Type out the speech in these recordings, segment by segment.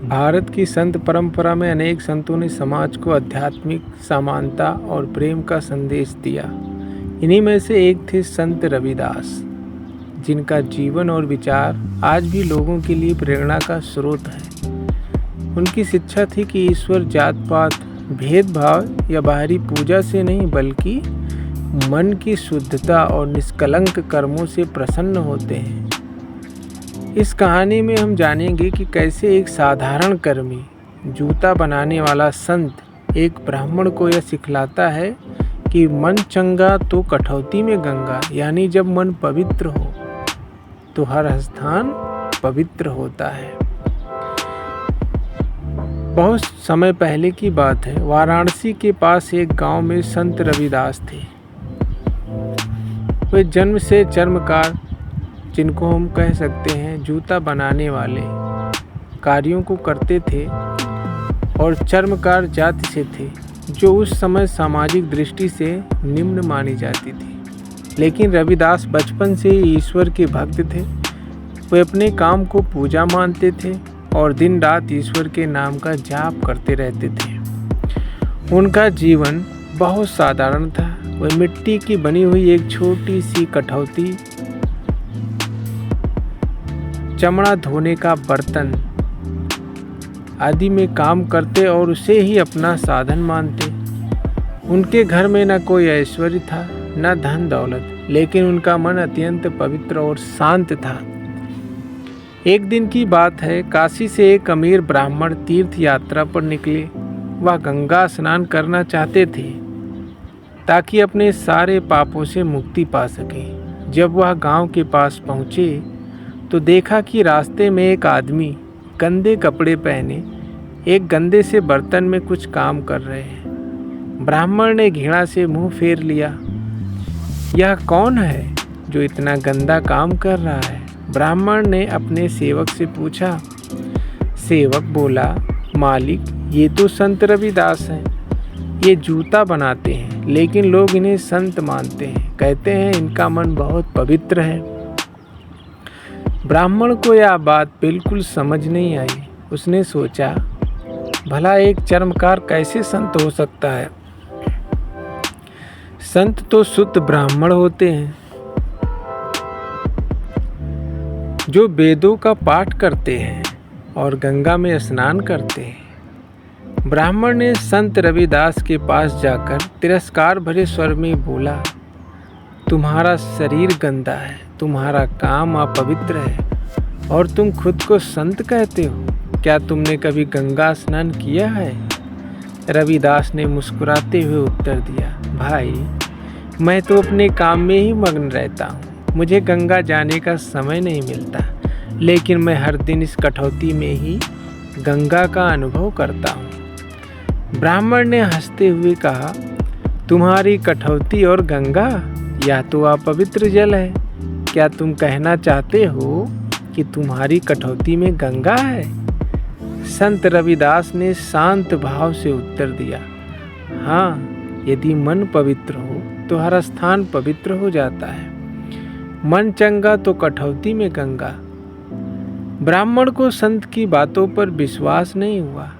भारत की संत परंपरा में अनेक संतों ने समाज को आध्यात्मिक समानता और प्रेम का संदेश दिया। इन्हीं में से एक थे संत रविदास, जिनका जीवन और विचार आज भी लोगों के लिए प्रेरणा का स्रोत है। उनकी शिक्षा थी कि ईश्वर जात पात, भेदभाव या बाहरी पूजा से नहीं, बल्कि मन की शुद्धता और निष्कलंक कर्मों से प्रसन्न होते हैं। इस कहानी में हम जानेंगे कि कैसे एक साधारण कर्मी, जूता बनाने वाला संत एक ब्राह्मण को यह सिखलाता है कि मन चंगा तो कठौती में गंगा, यानी जब मन पवित्र हो तो हर स्थान पवित्र होता है। बहुत समय पहले की बात है। वाराणसी के पास एक गांव में संत रविदास थे। वे जन्म से चर्मकार, जिनको हम कह सकते हैं जूता बनाने वाले कार्यों को करते थे, और चर्मकार जाति से थे, जो उस समय सामाजिक दृष्टि से निम्न मानी जाती थी। लेकिन रविदास बचपन से ही ईश्वर के भक्त थे। वे अपने काम को पूजा मानते थे और दिन रात ईश्वर के नाम का जाप करते रहते थे। उनका जीवन बहुत साधारण था। वे मिट्टी की बनी हुई एक छोटी सी कठौती, चमड़ा धोने का बर्तन आदि में काम करते और उसे ही अपना साधन मानते। उनके घर में न कोई ऐश्वर्य था, न धन दौलत, लेकिन उनका मन अत्यंत पवित्र और शांत था। एक दिन की बात है, काशी से एक अमीर ब्राह्मण तीर्थ यात्रा पर निकले। वह गंगा स्नान करना चाहते थे ताकि अपने सारे पापों से मुक्ति पा सके। जब वह गांव के पास पहुंचे तो देखा कि रास्ते में एक आदमी गंदे कपड़े पहने एक गंदे से बर्तन में कुछ काम कर रहे हैं। ब्राह्मण ने घृणा से मुंह फेर लिया। यह कौन है जो इतना गंदा काम कर रहा है? ब्राह्मण ने अपने सेवक से पूछा। सेवक बोला, मालिक, ये तो संत रविदास हैं। ये जूता बनाते हैं, लेकिन लोग इन्हें संत मानते हैं। कहते हैं इनका मन बहुत पवित्र है। ब्राह्मण को यह बात बिल्कुल समझ नहीं आई। उसने सोचा, भला एक चर्मकार कैसे संत हो सकता है? संत तो शुद्ध ब्राह्मण होते हैं, जो वेदों का पाठ करते हैं और गंगा में स्नान करते हैं। ब्राह्मण ने संत रविदास के पास जाकर तिरस्कार भरे स्वर में बोला, तुम्हारा शरीर गंदा है, तुम्हारा काम अपवित्र है और तुम खुद को संत कहते हो। क्या तुमने कभी गंगा स्नान किया है? रविदास ने मुस्कुराते हुए उत्तर दिया, भाई, मैं तो अपने काम में ही मग्न रहता हूँ। मुझे गंगा जाने का समय नहीं मिलता, लेकिन मैं हर दिन इस कठौती में ही गंगा का अनुभव करता हूँ। ब्राह्मण ने हंसते हुए कहा, तुम्हारी कठौती और गंगा, यह तो अपवित्र जल है। क्या तुम कहना चाहते हो कि तुम्हारी कठौती में गंगा है? संत रविदास ने शांत भाव से उत्तर दिया, हाँ, यदि मन पवित्र हो तो हर स्थान पवित्र हो जाता है। मन चंगा तो कठौती में गंगा। ब्राह्मण को संत की बातों पर विश्वास नहीं हुआ।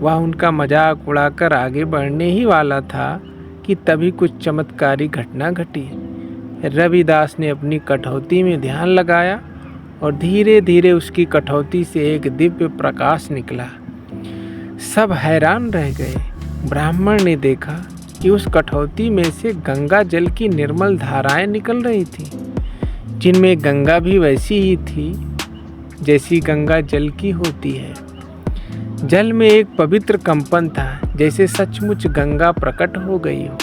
वह उनका मजाक उड़ाकर आगे बढ़ने ही वाला था कि तभी कुछ चमत्कारी घटना घटी। रविदास ने अपनी कठौती में ध्यान लगाया और धीरे धीरे उसकी कठौती से एक दिव्य प्रकाश निकला। सब हैरान रह गए। ब्राह्मण ने देखा कि उस कठौती में से गंगा जल की निर्मल धाराएं निकल रही थीं, जिनमें गंगा भी वैसी ही थी जैसी गंगा जल की होती है। जल में एक पवित्र कंपन था, जैसे सचमुच गंगा प्रकट हो गई हो।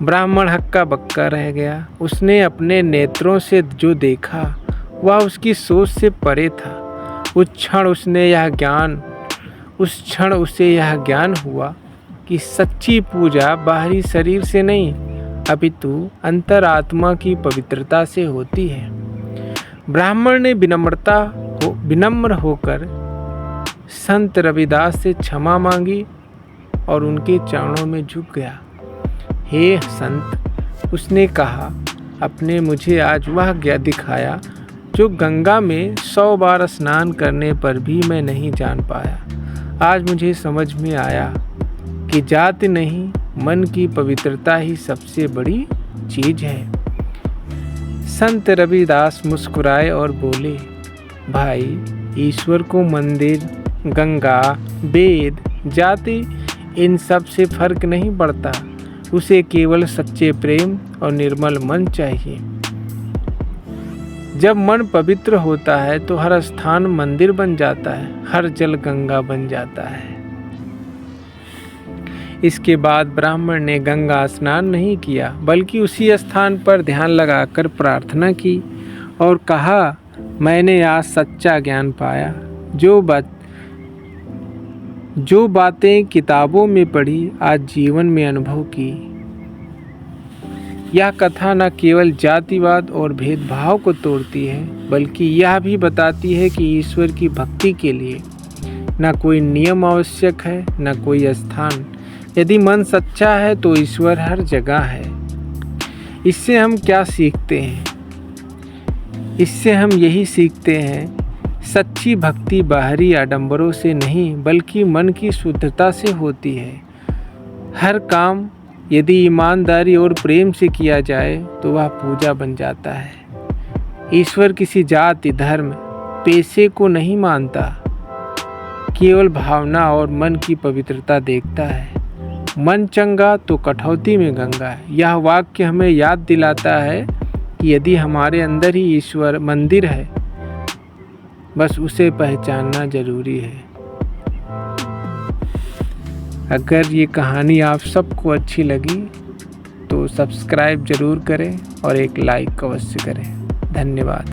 ब्राह्मण हक्का बक्का रह गया। उसने अपने नेत्रों से जो देखा वह उसकी सोच से परे था। उस क्षण उसे यह ज्ञान हुआ कि सच्ची पूजा बाहरी शरीर से नहीं, अपितु अंतरात्मा की पवित्रता से होती है। ब्राह्मण ने विनम्र होकर संत रविदास से क्षमा मांगी और उनके चरणों में झुक गया। हे संत, उसने कहा, आपने मुझे आज वह ज्ञान दिखाया जो गंगा में 100 बार स्नान करने पर भी मैं नहीं जान पाया। आज मुझे समझ में आया कि जाति नहीं, मन की पवित्रता ही सबसे बड़ी चीज है। संत रविदास मुस्कुराए और बोले, भाई, ईश्वर को मंदिर, गंगा, वेद, जाति इन सब से फर्क नहीं पड़ता। उसे केवल सच्चे प्रेम और निर्मल मन चाहिए। जब मन पवित्र होता है तो हर स्थान मंदिर बन जाता है, हर जल गंगा बन जाता है। इसके बाद ब्राह्मण ने गंगा स्नान नहीं किया, बल्कि उसी स्थान पर ध्यान लगाकर प्रार्थना की और कहा, मैंने आज सच्चा ज्ञान पाया। जो बातें किताबों में पढ़ी, आज जीवन में अनुभव की। यह कथा न केवल जातिवाद और भेदभाव को तोड़ती है, बल्कि यह भी बताती है कि ईश्वर की भक्ति के लिए न कोई नियम आवश्यक है, न कोई स्थान। यदि मन सच्चा है तो ईश्वर हर जगह है। इससे हम क्या सीखते हैं? इससे हम यही सीखते हैं, सच्ची भक्ति बाहरी आडंबरों से नहीं, बल्कि मन की शुद्धता से होती है। हर काम यदि ईमानदारी और प्रेम से किया जाए तो वह पूजा बन जाता है। ईश्वर किसी जाति, धर्म, पेशे को नहीं मानता, केवल भावना और मन की पवित्रता देखता है। मन चंगा तो कठौती में गंगा है। यह वाक्य हमें याद दिलाता है कि यदि हमारे अंदर ही ईश्वर मंदिर है, बस उसे पहचानना जरूरी है। अगर ये कहानी आप सबको अच्छी लगी तो सब्सक्राइब ज़रूर करें और एक लाइक अवश्य करें। धन्यवाद।